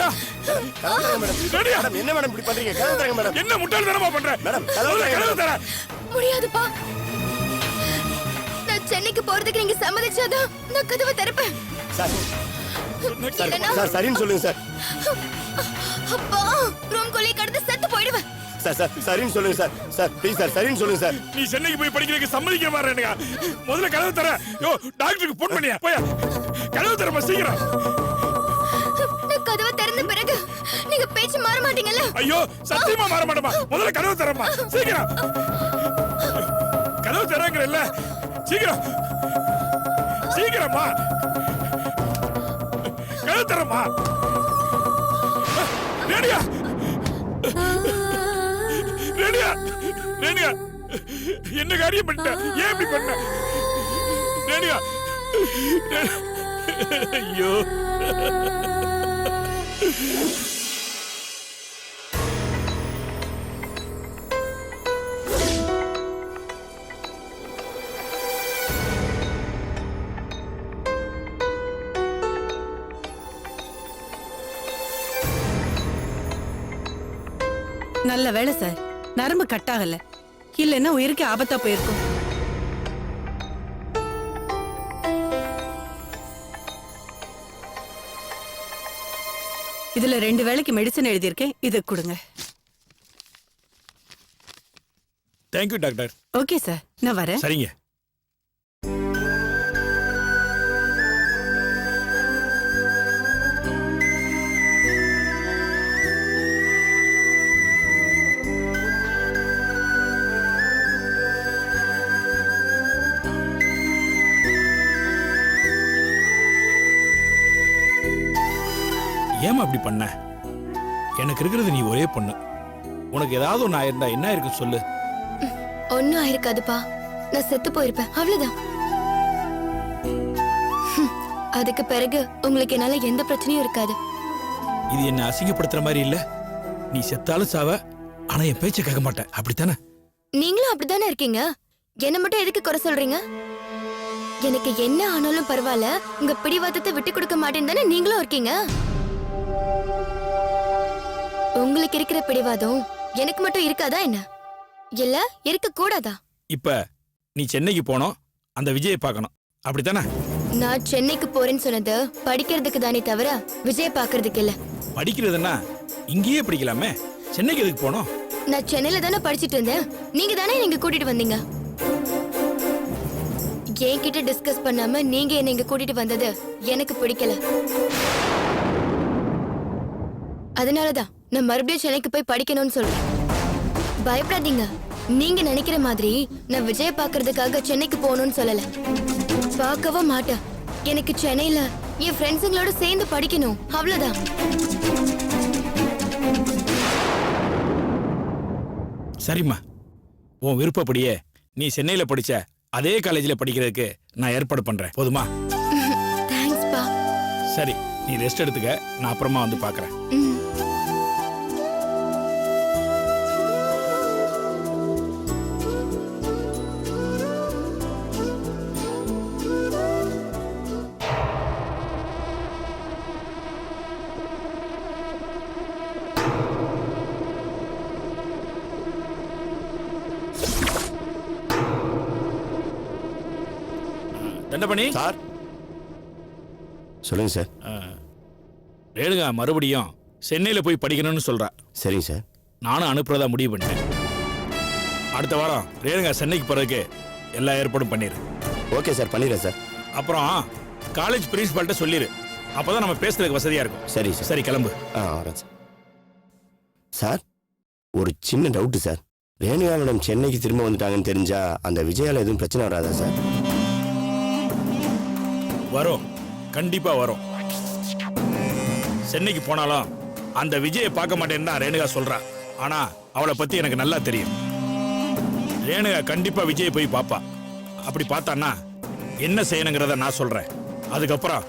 ரேடியா ரேடியா madam என்ன madam இப்படி பண்றீங்க? கதவு தரங்க மேடம். என்ன முட்டாள்தனமா பண்ற? மேடம் கதவு தர. முடியாதுப்பா. நான் சென்னைக்கு போறதுக்கு நீங்க சம்மதிச்சாதான் நான் கதவை திறப்பேன். சார் சார் சரின்னு சொல்லுங்க சார். அப்பா ரூம் குள்ளே கடந்து செத்து போயிடுவேன். சார் சார் சரின்னு சொல்லுங்க சார். சார் ப்ளீஸ் சார் சரின்னு சொல்லுங்க சார். நீ சென்னைக்கு போய் படிக்கிறதுக்கு சம்மதிக்க மாட்டேங்க. முதல்ல கதவு தர. யோ டாக்டருக்கு போன் பண்ணியா? போய் கதவு தரமா சீக்கிரம். நான் கதவை திறந்த பிறகு நீங்க பேச்சு மாற மாட்டீங்கல்ல? ஐயோ சத்தியமா மாற மாட்டேமா. முதல்ல கதவு தரமா சீக்கிரம். கதவு தரங்கறல்ல சீக்கிரம் சீக்கிரமா கதவு தரமா. ரேடியா ரேடியா ரேடியா என்ன காரியம் பண்ண? ஏன் இப்படி பண்ண? ரேடியா ஐயோ நல்ல வேலை சார், நரம்பு கட் ஆகல. இல்லைன்னா உயிருக்கு ஆபத்தா போயிருக்கும். இதுல 2 வேளைக்கு மெடிசன் எழுதியிருக்கேன், இதை கொடுங்க. Thank you doctor. ஓகே சார், நான் வரேன். சரிங்க. ஏமா அப்படி பண்ண? எனக்கு இருக்கிறது நீ ஒரே பொண்ணு. உனக்கு ஏதாவது ஒன்று ஆயிருந்தா என்ன இருக்கு சொல்லு. ஒன்னும் ஆயிருக்காதுப்பா. நான் செத்து போயிருப்பேன், அவ்வளவுதான். அதுக்கு பிறகு உங்களுக்கு என்னால எந்த பிரச்சனையும் இருக்காது. இது என்ன அசிங்கப்படுத்துற மாதிரி இல்ல? நீ செத்தாலும் சாவ, ஆனா என் பேச்ச கேட்க மாட்டேன், அப்படித்தானே? நீங்களும் அப்படித்தானே இருக்கீங்க. என்ன மட்டும் எதுக்கு குறை சொல்றீங்க? எனக்கு என்ன ஆனாலும் பரவாயில்ல, உங்க பிடிவாதத்தை விட்டு கொடுக்க மாட்டேன்னு தானே நீங்களும் இருக்கீங்க. உங்களுக்கு இருக்கிற பிடிவாதம் எனக்கு மட்டும் இருக்காதா என்ன? இல்ல இருக்க கூடாதா? இப்ப நீ சென்னைக்கு போனோம், அந்த விஜயை பார்க்கணும், அப்படித்தானே? நான் சென்னைக்கு போறேன்னு சொன்னது படிக்கிறதுக்கு தானே தவிர விஜய் பாக்குறதுக்கு இல்ல. படிக்கிறதுன்னா இங்கேயே படிக்கலாமே, சென்னைக்கு எதுக்கு போனோம்? நான் சென்னையில தானே படிச்சிட்டு இருந்தேன், நீங்க தானே நீங்க கூட்டிட்டு வந்தீங்க. என்கிட்ட டிஸ்கஸ் பண்ணாம நீங்க என்ன இங்க கூட்டிட்டு வந்தது எனக்கு பிடிக்கல. அதனாலதான் நான் மறுபடியும் சென்னைக்கு போய் படிக்கணும்னு சொல்றேன். பயப்படாதீங்க. நீங்க நினைக்கிற மாதிரி நான் விஜய பாக்குறதுக்காக சென்னைக்கு போகணும்னு சொல்லல. பார்க்கவும் மாட்டேன். எனக்கு சென்னையில என் ஃப்ரெண்ட்ஸுங்களோட சேர்ந்து படிக்கணும், அவ்வளவுதான். சரிம்மா, உன் விருப்பப்படியே நீ சென்னையில படிச்ச அதே காலேஜில் படிக்கிறதுக்கு நான் ஏற்பாடு பண்றேன், போதுமா? தேங்க்ஸ் பா. சரி, நீ ரெஸ்ட் எடுத்துக்க, நான் அப்புறமா வந்து பாக்குறேன். தண்டபணி சார் சொல்லுங்க சார். ரேணுகா மறுபடியும் சென்னையில போய் படிக்கணும்னு சொல்றா. சரிங்க சார். நானும் அனுப்புறதா முடிவு பண்ணிட்டேன். அடுத்த வாரம் ரேணுகா சென்னைக்கு போறதுக்கு எல்லா ஏற்பாடும் பண்ணிடு. ஓகே சார், பண்ணிடுறேன் சார். அப்புறம் காலேஜ் பிரின்சிபால்கிட்ட சொல்லிடு, அப்பதான் நம்ம பேசுறதுக்கு வசதியா இருக்கும். சரி சார். சரி, கிளம்பு. வரேன் சார். சார் ஒரு சின்ன டவுட்டு சார். ரேணுகா மேடம் சென்னைக்கு திரும்ப வந்துட்டாங்கன்னு தெரிஞ்சா அந்த விஜயால எதுவும் பிரச்சனை வராதா சார்? வரும், கண்டிப்பா வரும். சென்னைக்கு போனாலும் அந்த விஜயை பார்க்க மாட்டேன்னு தான் ரேணுகா சொல்றா. ஆனா அவளை பத்தி எனக்கு நல்லா தெரியும். ரேணுகா கண்டிப்பா விஜயை போய் பாப்பா. அப்படி பார்த்தான்னா என்ன செய்யணுங்கிறத நான் சொல்றேன். அதுக்கப்புறம்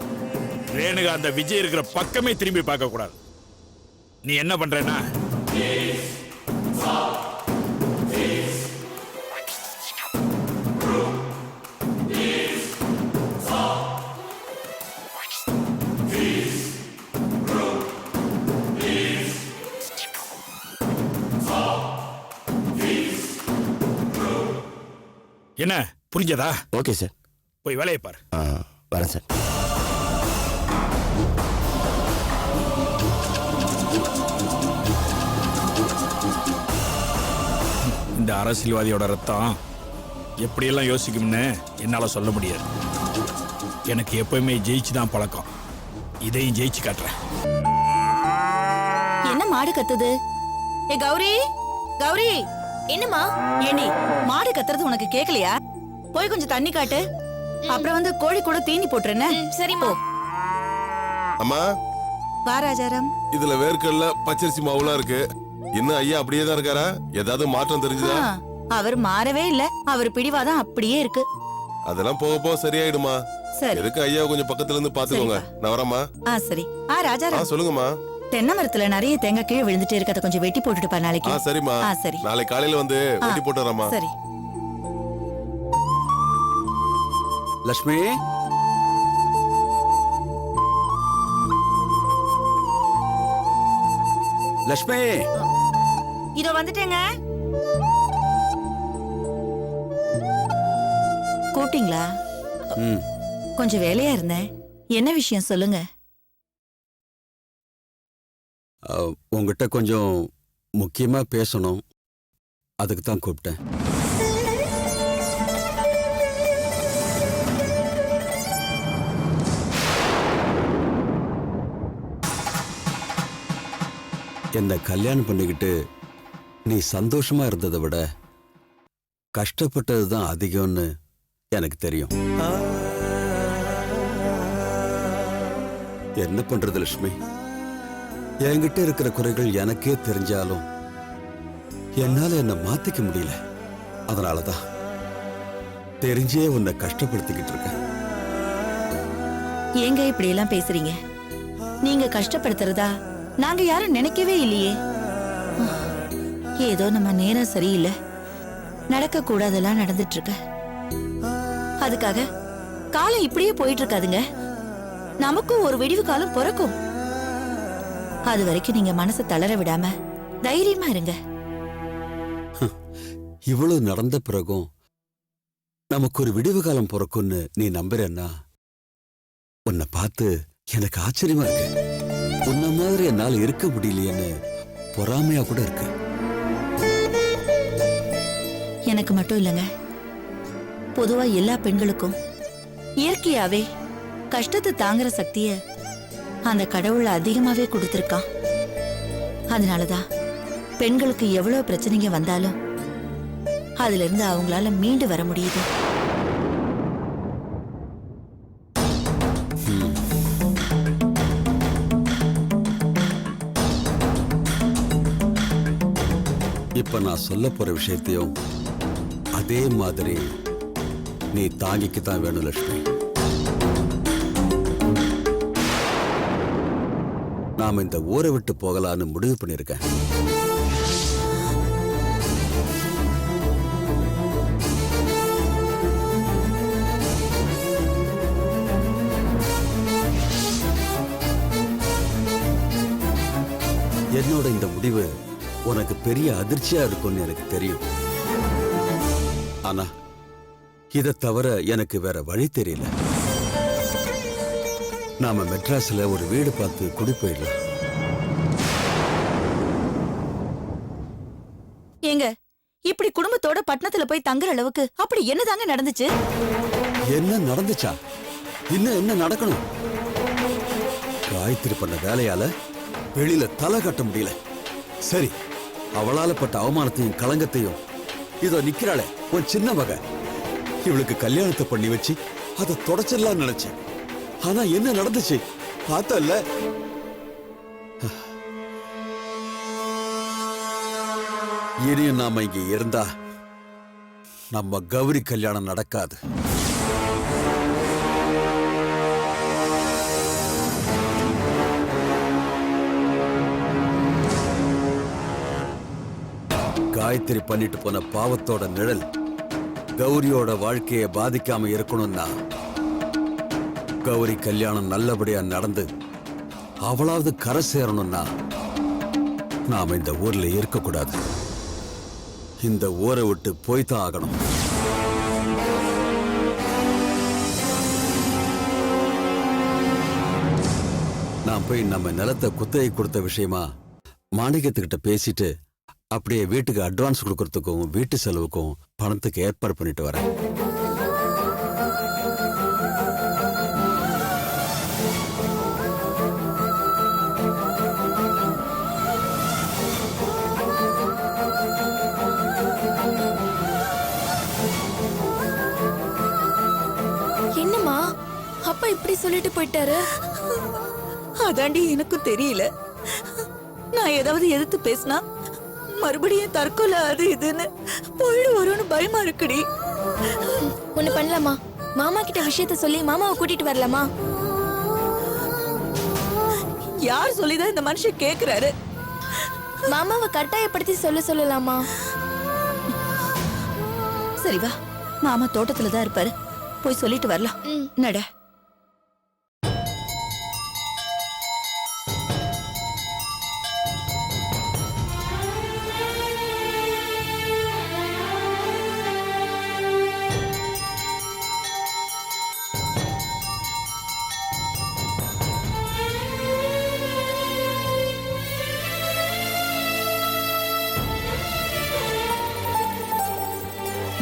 ரேணுகா அந்த விஜய் இருக்கிற பக்கமே திரும்பி பார்க்க கூடாது. நீ என்ன பண்றேன்னா என்ன புரிஞ்சதா? Okay sir. போய் வேலையை பாரு. வரேன் சார். இந்த அரசியல்வாதியோட ரத்தம் எப்படியெல்லாம் யோசிக்கும்னு என்னால சொல்ல முடியாது. எனக்கு எப்பவுமே ஜெயிச்சு தான் பழக்கம். இதையும் ஜெயிச்சு காட்டுறேன். என்ன மாடு கத்துது? ஏ கௌரி, கௌரி, என்னம்மா? ஏண்டி மாடு கத்துறது உனக்கு கேக்கலையா? போய் கொஞ்சம் தண்ணி காட்டு. அப்புறம் வந்து கோழி கூட தீனி போட்டுறேன்னு. சரிம்மா. அம்மா, வா ராஜாராம். இதுல வேர்க்கடல பச்சரிசி மாவுலாம் இருக்கு. இன்னும் ஐயா அப்படியே தான் இருக்காரா? ஏதாவது மாற்றம் தெரிஞ்சுதா? அவர் மாறவே இல்ல. அவர் பிடிவாதான் அப்படியே இருக்கு. அதெல்லாம் போக போக சரியாயிடுமா. சரி. எதுக்கு ஐயா கொஞ்சம் பக்கத்துல இருந்து பாத்துக்கோங்க. நான் வரேம்மா. சரி. ராஜாராம், சொல்லுங்கம்மா. தென்னை மரத்துல நிறைய தேங்காய் கீழே விழுந்துட்டே இருக்கு. அதை கொஞ்சம் வெட்டி போட்டுட்டு பா நாளைக்கு. சரிம்மா. சரி. நாளைக்கு காலையில வந்து வெட்டி போட்டு வரேம்மா. சரி. லட்சுமி, லட்சுமி, இதோ வந்துட்டேங்க. கூட்டிங்களா? கொஞ்சம் வேலையா இருந்தேன். என்ன விஷயம் சொல்லுங்க. உங்ககிட்ட கொஞ்சம் முக்கியமா பேசணும். அதுக்கு தான் கூப்பிட்டேன். என்னை கல்யாணம் பண்ணிக்கிட்டு நீ சந்தோஷமா இருந்ததை விட கஷ்டப்பட்டது தான் அதிகம்னு எனக்கு தெரியும். என்ன பண்றது லட்சுமி, என்கிட்ட இருக்கிற குறைகள் எனக்கே தெரிஞ்சாலும் என்னால என்னை மாத்திக்க முடியல. அதனாலதான் தெரிஞ்சே உன்னை கஷ்டப்படுத்திக்கிட்டு இருக்கேன். ஏங்க இப்படி எல்லாம் பேசுறீங்க? நீங்க கஷ்டப்படுத்துறதா நாங்க யாரும் நினைக்கவே இல்லையே. ஏதோ நம்ம நேரம் சரியில்லை, நடக்க கூடாதெல்லாம் நடந்துட்டு இருக்க. அதுக்காக காலம் இப்படியே போயிட்டு இருக்காதுங்க. நமக்கும் ஒரு விடிவு காலம் பிறக்கும். அது வரைக்கும் நீங்க மனசை தளர விடாம தைரியமா இருங்க. இவ்வளவு நடந்த பிறகும் நமக்கு ஒரு விடிவு காலம் பிறக்கும்னு நீ நம்புறேன்னா உன்னை பார்த்து எனக்கு ஆச்சரியமா இருக்கு. உன்ன மாதிரி என்னால இருக்க முடியலையேன்னு பொறாமையா கூட இருக்கு. எனக்கு மட்டும் இல்லைங்க, பொதுவா எல்லா பெண்களுக்கும் இயற்கையாவே கஷ்டத்தை தாங்குற சக்திய அந்த கடவுள் அதிகமாவே கொடுத்திருக்கான். அதனாலதான் பெண்களுக்கு எவ்வளவு பிரச்சனைங்க வந்தாலும் அதுல இருந்து அவங்களால மீண்டு வர முடியுது. இப்ப நான் சொல்ல போற விஷயத்தையும் அதே மாதிரி நீ தாங்கிக்கத்தான் வேணும் லட்சுமி. நாம இந்த ஊரை விட்டு போகலான்னு முடிவு பண்ணிருக்கேன். என்னோட இந்த முடிவு உனக்கு பெரிய அதிர்ச்சியா இருக்கும்னு எனக்கு தெரியும். ஆனா இதை தவிர எனக்கு வேற வழி தெரியல. நாம மெட்ராஸ்ல ஒரு வீடு பார்த்து குடி போயிடலாம். ஏங்க இப்படி குடும்பத்தோட பட்டணத்துல போய் தங்குற அளவுக்கு அப்படி என்னதாங்க நடந்துச்சு? என்ன நடந்துச்சா? இன்னும் என்ன நடக்கணும்? காயத்ரி பண்ண வேலையால வெளியில தலை கட்ட முடியல. சரி, அவளால பட்ட அவமானத்தையும் கலங்கத்தையும் இதோ நிக்கிறாளே உன் சின்ன மகன், இவளுக்கு கல்யாணத்தை பண்ணி வச்சு அதை தொடச்சிடலாம் நினைச்சேன். ஆனா என்ன நடந்துச்சு பார்த்தல்ல? இனியும் நாம இங்க இருந்தா நம்ம கௌரி கல்யாணம் நடக்காது. காயத்ரி பண்ணிட்டு போன பாவத்தோட நிழல் கௌரியோட வாழ்க்கையை பாதிக்காம இருக்கணும்னா கௌரி கல்யாணம் நல்லபடியா நடந்து அவளாவது கரை சேரணும்னா நாம இந்த ஊர்ல இருக்கக்கூடாது. இந்த ஊரை விட்டு போய்தான் ஆகணும். போய் நம்ம நிலத்தை குத்தகை கொடுத்த விஷயமா மாணிக்கத்துக்கிட்ட பேசிட்டு அப்படியே வீட்டுக்கு அட்வான்ஸ் கொடுக்கறதுக்கும் வீட்டு செலவுக்கும் பணத்துக்கு ஏற்பாடு பண்ணிட்டு வரேன். என்னம்மா அப்பா இப்படி சொல்லிட்டு போயிட்டாரு? அதாண்டி எனக்கும் தெரியல. நான் ஏதாவது எதிர்த்து பேசினா மறுபடியும் தற்கொலை அது இதுன்னு போயிடு வரும்னு பயமா இருக்குடி. ஒண்ணு பண்ணலாமா? மாமா கிட்ட விஷயத்த சொல்லி மாமாவை கூட்டிட்டு வரலாமா? யார் சொல்லிதான் இந்த மனுஷன் கேக்குறாரு? மாமாவை கட்டாயப்படுத்தி சொல்லலாமா? சரி வா, மாமா தோட்டத்துல தான் இருப்பாரு, போய் சொல்லிட்டு வரலாம். நட.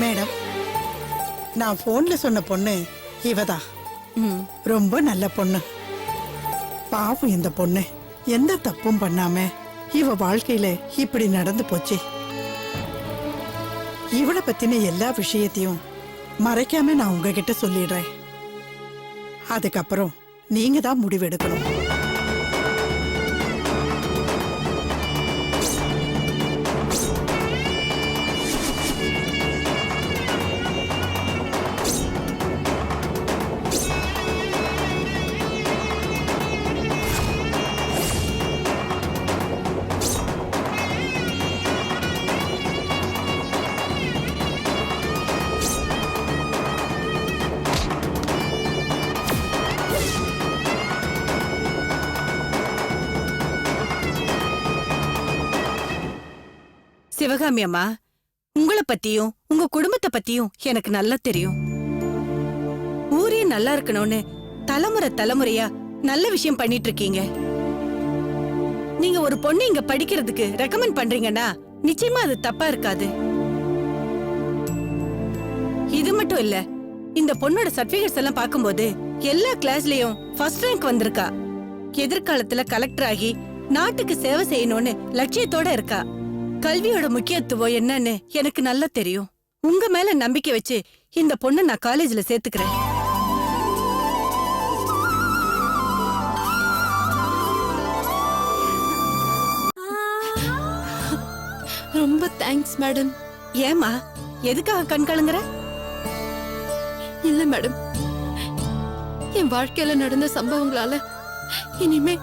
மேடம், நான் போன்ல சொன்ன பொண்ணு இவதான். ரொம்ப நல்ல பொண்ணு. பாவம் இந்த பொண்ணு எந்த தப்பும் பண்ணாம இவ வாழ்க்கையில இப்படி நடந்து போச்சு. இவளை பத்தின எல்லா விஷயத்தையும் மறைக்காம நான் உங்ககிட்ட சொல்லிடுறேன். அதுக்கப்புறம் நீங்க தான் முடிவெடுக்கணும். சிவகாமி அம்மா, உங்களை பத்தியும் உங்க குடும்பத்தை பத்தியும் எனக்கு நல்லா தெரியும். ஊரே நல்லா இருக்கணும்னு தலைமுறையா நல்ல விஷயம் பண்ணிட்டு இருக்கீங்க. நீங்க ஒரு பொண்ணு இங்க படிக்கிறதுக்கு ரெக்கமெண்ட் பண்றீங்கன்னா நிச்சயமா அது தப்பா இருக்காது. இது மட்டும் இல்ல, இந்த பொண்ணோட சர்டிபிகேட்ஸ் எல்லாம் பார்க்கும்போது எல்லா கிளாஸ்லயும் ஃபர்ஸ்ட் ரேங்க் வந்திருக்கா. எதிர்காலத்துல கலெக்டர் ஆகி நாட்டுக்கு சேவை செய்யணும்னு லட்சியத்தோட இருக்கா. கல்வியோட முக்கியத்துவம் என்னன்னு எனக்கு நல்லா தெரியும். உங்க மேல நம்பிக்கை வச்சு இந்த பொண்ணை நான் காலேஜ்ல சேர்த்துக்கிறேன். ரொம்ப தேங்க்ஸ் மேடம். ஏமா, எதுக்காக கண் கலங்குற? இல்ல மேடம், என் வாழ்க்கையில நடந்த சம்பவங்களால இனிமே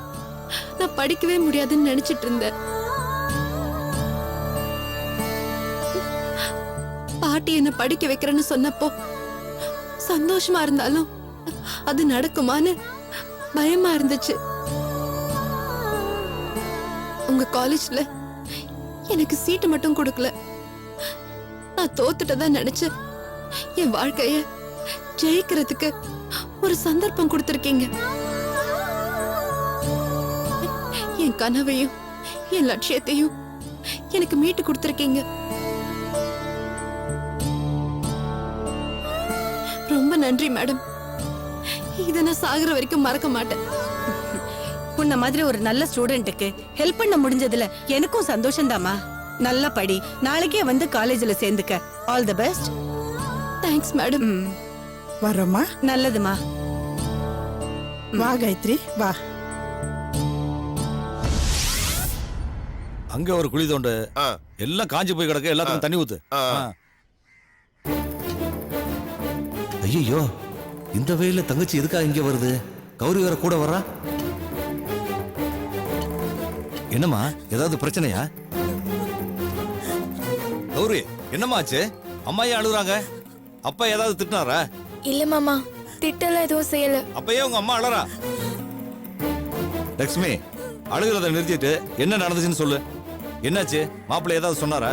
நான் படிக்கவே முடியாதுன்னு நினைச்சிட்டு இருந்தேன். பாட்டி என்ன படிக்க வைக்கிறேன்னு சொன்னப்போ சந்தோஷமா இருந்தாலும் அது நடக்குமான்னு பயமா இருந்துச்சு. உங்க காலேஜ்ல எனக்கு சீட்டு மட்டும் கொடுக்கல, நான் தோத்துட்டதா நினைச்சு என் வாழ்க்கைய ஜெயிக்கிறதுக்கு ஒரு சந்தர்ப்பம் கொடுத்திருக்கீங்க. என் கனவையும் என் லட்சியத்தையும் எனக்கு மீட்டு கொடுத்திருக்கீங்க. ரொம்ப நன்றி மேடம். இத நான் சாகுற வரைக்கும் மறக்க மாட்டேன். உன்ன மாதிரி ஒரு நல்ல ஸ்டூடெண்ட்டுக்கு ஹெல்ப் பண்ண முடிஞ்சதுல எனக்கும் சந்தோஷம்தாம்மா. நல்லா படி, நாளைக்கே வந்து காலேஜ்ல சேர்ந்துக்க. All the best. Thanks madam. வரோமா? நல்லதுமா. வா காயத்ரி, வா. அங்க ஒரு குழி தோண்டு, எல்லாம் காஞ்சி போய் கிடக்கு, எல்லாத்துக்கும் தண்ணி ஊத்து. ஐயோ, இந்த வெயில தங்கச்சி எதுக்காக இங்க வருது? கௌரி வேற கூட வர்றா. என்னம்மா, ஏதாவது பிரச்சனையா? கௌரி, என்னம்மா ஆச்சு? அம்மா ஏன் அழுகுறாங்க? அப்பா ஏதாவது திட்டினாரா? இல்ல மாமா, திட்டல எதுவும் செய்யல. அப்பயே உங்க அம்மா அழறா. லட்சுமி, அழுகிறத நிறுத்திட்டு என்ன நடந்துச்சுன்னு சொல்லு. என்னாச்சு? மாப்பிள்ளை ஏதாவது சொன்னாரா?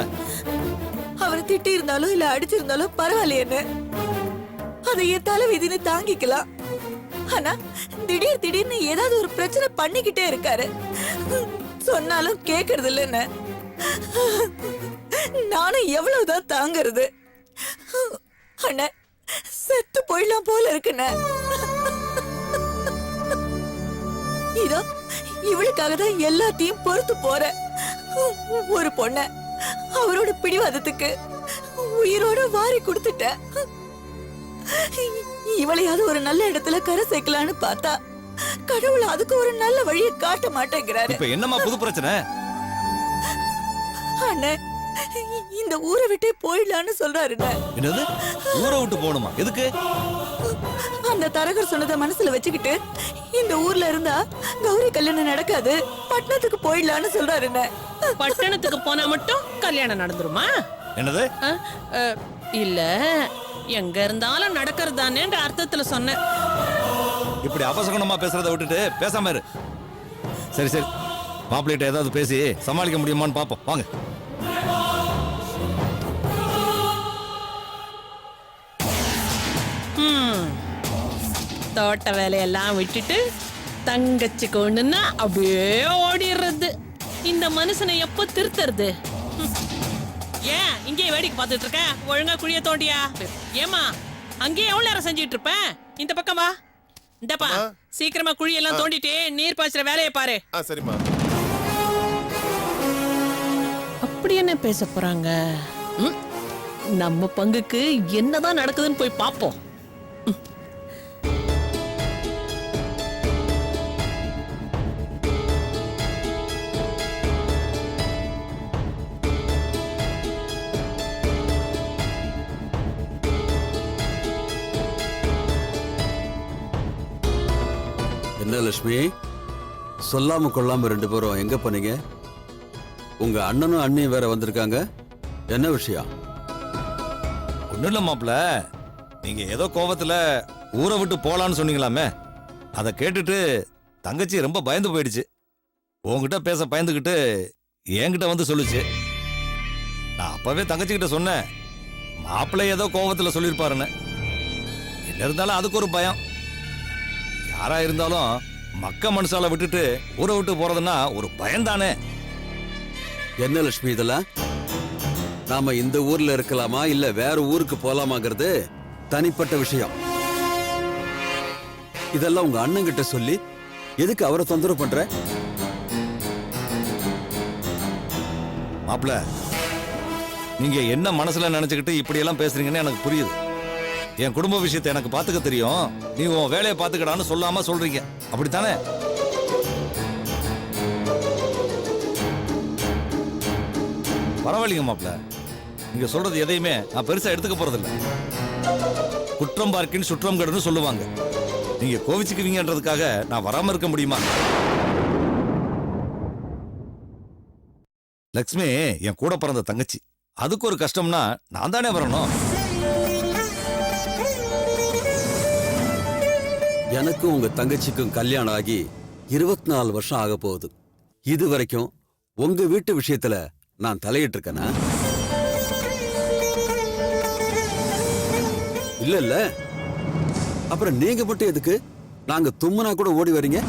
அவரை திட்டி இருந்தாலும் இல்ல அடிச்சிருந்தாலும் பரவாயில்லையே, அதை என் தலை விதின்னு தாங்கிக்கலாம். ஆனா திடீர்னு ஏதாவது ஒரு பிரச்சனை பண்ணிக்கிட்டே இருக்காரு. சொன்னாலும் கேக்குறது இல்லைன்னு நானும் எவ்வளவுதான் தாங்குறது. அண்ணா செத்து போயிடலாம் போல இருக்குண்ணே. இதோ இவளுக்காக தான் எல்லாத்தையும் பொறுத்து போற ஒரு பொண்ண அவரோட பிடிவாதத்துக்கு உயிரோட வாரி கொடுத்துட்ட. இவளையாவது ஒரு நல்ல இடத்துல கரை சேர்க்கலான்னு பார்த்தா கடவுள் அதுக்கு ஒரு நல்ல வழியை காட்ட மாட்டேங்கிறாரு. இப்ப என்னம்மா புது பிரச்சனை? அண்ணே இந்த ஊரை விட்டே போயிடலான்னு சொல்றாருண்ணே. என்னது ஊரை விட்டு போகணுமா? எதுக்கு? அந்த தரகர் சொன்னதை மனசுல வச்சுக்கிட்டு இந்த ஊர்ல இருந்தா கௌரி கல்யாணம் நடக்காது, பட்டணத்துக்கு போயிடலான்னு சொல்றாருண்ணே. பட்டணத்துக்கு போனா மட்டும் கல்யாணம் நடந்துருமா? என்னது? இல்ல எங்க இருந்தாலும் நடக்கிறது தானேன்ற அர்த்தத்துல சொன்னேன். இப்படி அபசகுணமா பேசுறதை விட்டுட்டு பேசாம இரு. சரி சரி, மாப்பிள்ளைகிட்ட ஏதாவது பேசி சமாளிக்க முடியுமான்னு பாப்போம் வாங்க. தோட்ட வேலையெல்லாம் விட்டுட்டு தங்கச்சி கொண்டுன்னா அப்படியே ஓடிடுறது. இந்த மனுஷனை எப்ப திருத்துறது? ஏன் இங்கே வேடிக்கை பார்த்துட்டு இருக்க? ஒழுங்கா குழிய தோண்டியா? ஏமா அங்கேயே எவ்வளவு நேரம் செஞ்சிட்டு இருப்ப? இந்த பக்கம் வா. இந்தப்பா சீக்கிரமா குழியெல்லாம் தோண்டிட்டு நீர் பாய்ச்சுற வேலையை பாரு. சரிம்மா. அப்படி என்ன பேச போறாங்க? நம்ம பங்குக்கு என்னதான் நடக்குதுன்னு போய் பாப்போம். என்ன லட்சுமி, சொல்லாம கொள்ளாம ரெண்டு பேரும் எங்க போனீங்க? உங்க அண்ணனும் அண்ணியும் வேற வந்திருக்காங்க. என்ன விஷயம்? ஒண்ணும் இல்ல மாப்பிள்ள, நீங்க ஏதோ கோபத்துல ஊரை விட்டு போலான்னு சொன்னீங்களாமே, அதை கேட்டுட்டு தங்கச்சி ரொம்ப பயந்து போயிடுச்சு. உங்ககிட்ட பேச பயந்துகிட்டு என்கிட்ட வந்து சொல்லுச்சு. நான் அப்பவே தங்கச்சி கிட்ட சொன்னேன், மாப்பிள்ளை ஏதோ கோபத்துல சொல்லியிருப்பாருன்னு. என்ன இருந்தாலும் அதுக்கு ஒரு பயம். யாரா இருந்தாலும் மக்க மனுஷால விட்டுட்டு ஊரை விட்டு போறதுன்னா ஒரு பயம் தானே. என்ன லட்சுமி இதெல்லாம்? நாம இந்த ஊர்ல இருக்கலாமா இல்ல வேற ஊருக்கு போலாமாங்கிறது தனிப்பட்ட விஷயம். இதெல்லாம் உங்க அண்ணன் கிட்ட சொல்லி எதுக்கு அவரை தொந்தரவு பண்ற? மாப்பிள்ள, நீங்க என்ன மனசுல நினைச்சுக்கிட்டு இப்படி எல்லாம் பேசுறீங்கன்னு எனக்கு புரியுது. என் குடும்ப விஷயத்தை எனக்கு பாத்துக்க தெரியும். நீ உன் வேலையை பாத்துக்கடான்னு சொல்லாம சொல்றீங்க, அப்படித்தானே? பரவாயில்லைங்க மாப்பிள்ள, நீங்க சொல்றது எதையுமே நான் பெருசா எடுத்துக்க போறதில்லை. குற்றம் பார்க்கின் சுற்றம் கெடுன்னு சொல்லுவாங்க. நீங்க கோவிச்சுக்குவீங்கன்றதுக்காக நான் வராம இருக்க முடியுமா? லக்ஷ்மி என் கூட பிறந்த தங்கச்சி, அதுக்கு ஒரு கஷ்டம்னா நான் தானே வரணும். எனக்கும் உங்க தங்கச்சிக்கும் கல்யாணம் ஆகி 24 வருஷம் ஆக போகுது. இது வரைக்கும் உங்க வீட்டு விஷயத்துல நான் தலையிட்டு இருக்கேனா? இல்ல. அப்புறம் நீங்க மட்டும் எதுக்கு நாங்க தும்முனா கூட ஓடி வரீங்க?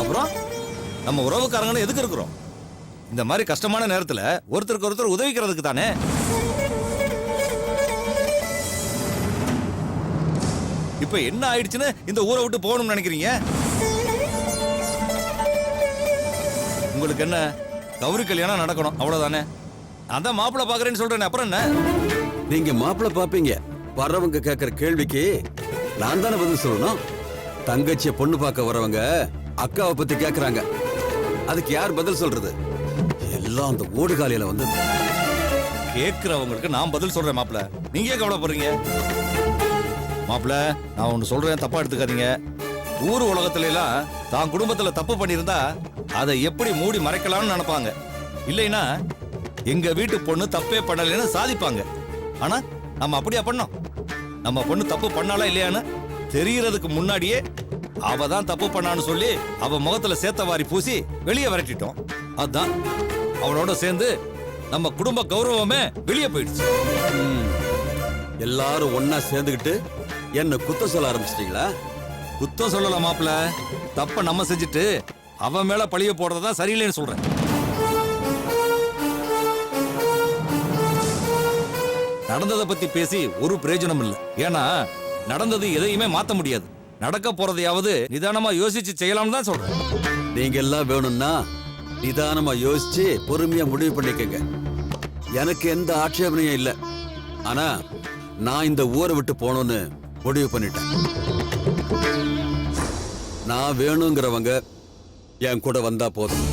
அப்புறம் நம்ம உறவுக்காரங்கன்னு எதுக்கு இருக்கிறோம்? இந்த மாதிரி கஷ்டமான நேரத்துல ஒருத்தருக்கு ஒருத்தர் உதவிக்கிறதுக்கு தானே. இப்ப என்ன ஆயிடுச்சுன்னு இந்த ஊரை விட்டு போகணும்னு நினைக்கிறீங்க? உங்களுக்கு என்ன, கௌரி கல்யாணம் நடக்கணும் அவ்வளவுதானே. நான் தான் மாப்பிள்ளை பாக்குறேன்னு சொல்றேன், அப்புறம் என்ன? நீங்க மாப்பிள்ளை பாப்பீங்க, வர்றவங்க கேட்கிற கேள்விக்கு நான் தானே பதில் சொல்லணும். தங்கச்சிய பொண்ணு பார்க்க வரவங்க அக்காவை பத்தி கேக்குறாங்க, அதுக்கு யார் பதில் சொல்றது? எல்லாம் அந்த ஓடுகாலியில வந்து கேட்கிறவங்களுக்கு நான் பதில் சொல்றேன் மாப்பிள்ள, நீங்க ஏன் கவலைப்படுறீங்க? மாப்பிள்ள, நான் ஒன்னு சொல்றேன், தப்பா எடுத்துக்காதீங்க. ஊர் உலகத்துல எல்லாம் தான் குடும்பத்துல தப்பு பண்ணியிருந்தா அதை எப்படி மூடி மறைக்கலாம்னு நினைப்பாங்க. இல்லைன்னா எங்க வீட்டு பொண்ணு தப்பே பண்ணலன்னு சாதிப்பாங்க. ஆனா நம்ம அப்படியா பண்ணோம்? நம்ம பொண்ணு தப்பு பண்ணாலா இல்லையான்னு தெரியறதுக்கு முன்னாடியே அவ தான் தப்பு பண்ணான்னு சொல்லி அவ முகத்துல சேத்த வாரி பூசி வெளியே விரட்டிட்டோம். அதான் அவளோட சேர்ந்து நம்ம குடும்ப கௌரவமே வெளியே போயிடுச்சு. எல்லாரும் ஒன்னா சேர்ந்துக்கிட்டு என்ன குத்த சொல்ல ஆரம்பிச்சிட்டீங்களா? குத்தம் சொல்லல மாப்பிள, தப்ப நம்ம செஞ்சுட்டு அவன் மேல பழிய போடுறதா சரியில்லைன்னு சொல்றேன். நடந்ததை பத்தி பேசி ஒரு பிரயோஜனம் இல்ல. ஏன்னா நடந்தது எதையுமே மாத்த முடியாது. நடக்க போறதையாவது நிதானமா யோசிச்சு செய்யலாம்னு தான் சொல்றேன். நீங்க எல்லாம் வேணும்னா நிதானமா யோசிச்சு பொறுமையா முடிவு பண்ணிக்கங்க. எனக்கு எந்த ஆட்சேபனையும் இல்லை. ஆனா நான் இந்த ஊரை விட்டு போகணும்னு முடிவு பண்ணிட்டேன். நான் வேணுங்கிறவங்க என் கூட வந்தா போதும்.